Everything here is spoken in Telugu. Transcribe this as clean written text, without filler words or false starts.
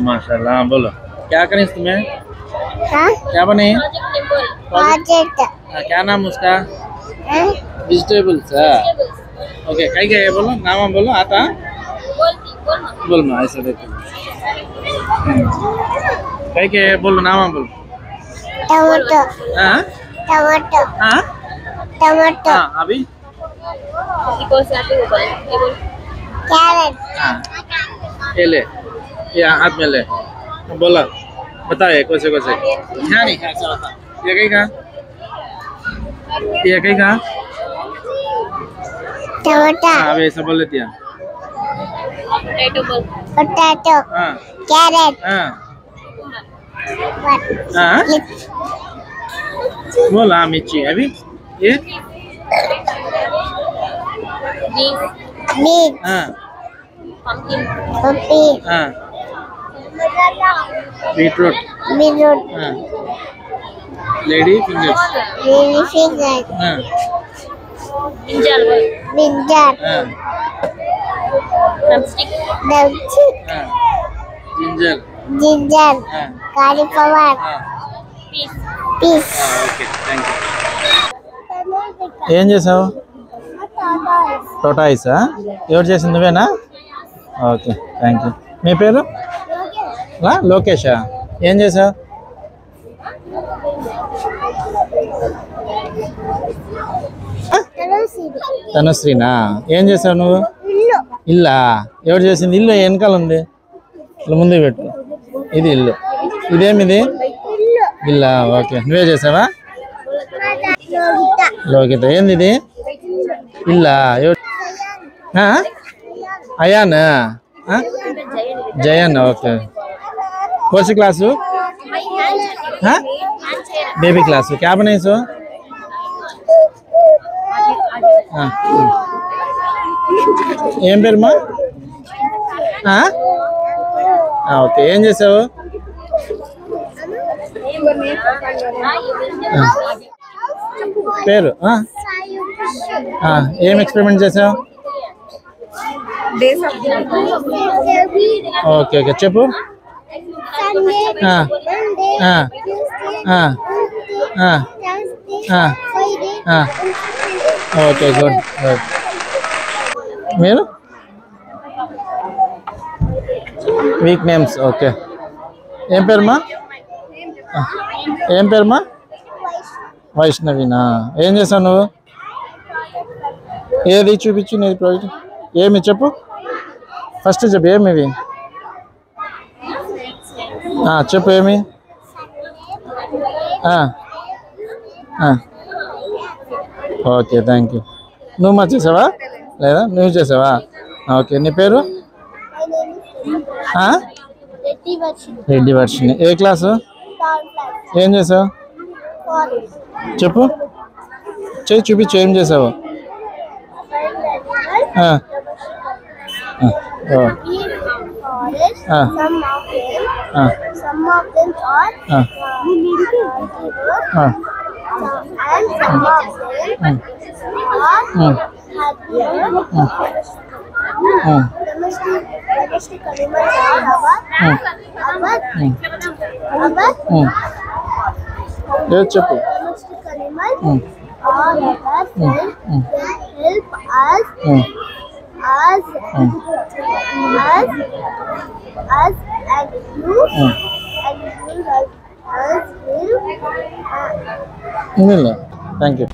माशाल्लाह। बोलो क्या करें तुम्हें? क्या बने? प्रोजेक्ट। क्या नाम उसका? वेजिटेबल्स। ओके कहीं गए बोलो नाम बोलो आता बोल ना ऐसा देखो कहीं के बोलो नाम बोलो टमाटो हाँ टमाटो हाँ टमाटो हाँ अभी कैरेट हाँ ये ले ये हाथ में ले बोला बताइए कैसे कैसे हाँ नहीं हाँ चलो ये कहीं का टमाटा हाँ अभी ऐसा बोल लेती है पोटैटो हाँ कैरेट हाँ हाँ बोला मिर्ची अभी ये बीट हाँ पपी हाँ बीटरूट बीटरूट हाँ लेडी फिंगर्स बेबी फिंगर हाँ ब्रिंजल हाँ ड्रमस्टिक हाँ जिंजर जिंजर हाँ cauliflower हाँ పీస్ ఓకే థ్యాంక్ యూ ఏం చేసావు టోటాయిసా ఎవరు చేసింది నువ్వేనా ఓకే థ్యాంక్ యూ మీ పేరు లోకేషా ఏం చేసావు తనుశ్రీనా ఏం చేసావు నువ్వు ఇల్లా ఎవరు చేసింది ఇల్లు వెనకాల ఉంది ఇల్లు ముందుకు పెట్టు ఇది ఇల్లు ఇదేమిది ఇల్లా ఓకే నువ్వే చేసావా లోకిత ఏంది ఇది ఇల్లా Ayaan Jayan okay course class baby class క్యాబ్ నైసు ఏం పేరుమా ఓకే ఏం చేసావు పేరు ఏం ఎక్స్పెరిమెంట్ చేసావు ఓకే ఓకే చెప్పు ఓకే గుడ్ గుడ్ మీరు వీక్ నేమ్స్ ఓకే ఏం పేరుమా ఏం పేరుమా వైష్ణవినా ఏం చేసావు నువ్వు ఏది చూపించు నీది ప్రాజెక్ట్ ఏమి చెప్పు ఫస్ట్ చెప్పు ఏమి ఇవి చెప్పు ఏమి ఓకే థ్యాంక్ యూ నువ్వు మా చేసావా లేదా నువ్వు చేసావా ఓకే నీ పేరు రెడ్డి వర్షిని ఏ క్లాసు ఏం చేసావు చెప్పు చేయి చూపించు ఏం చేసావు చెప్పు థ్యాంక్ యూ